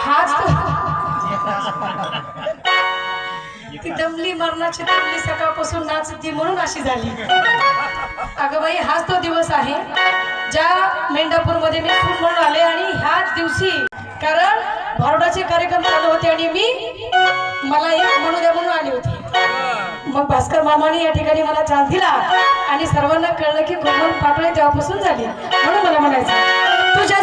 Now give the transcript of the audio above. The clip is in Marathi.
हाच ती दमली मरणाची दमली सकाळपासून नाचती म्हणून अशी झाली। अगं बाई हाच तो दिवस आहे ज्या मेंढापूरमध्ये मी सून म्हणून आले आणि ह्याच दिवशी कारण भारुडाचे कार्यक्रम चालू होते आणि मी मला एक म्हणू द्या म्हणून आली होती। मग भास्कर मामाने या ठिकाणी मला चान्स दिला आणि सर्वांना कळलं की कोण पाटोळे तेव्हापासून झाली म्हणून मला म्हणायचं तुझ्या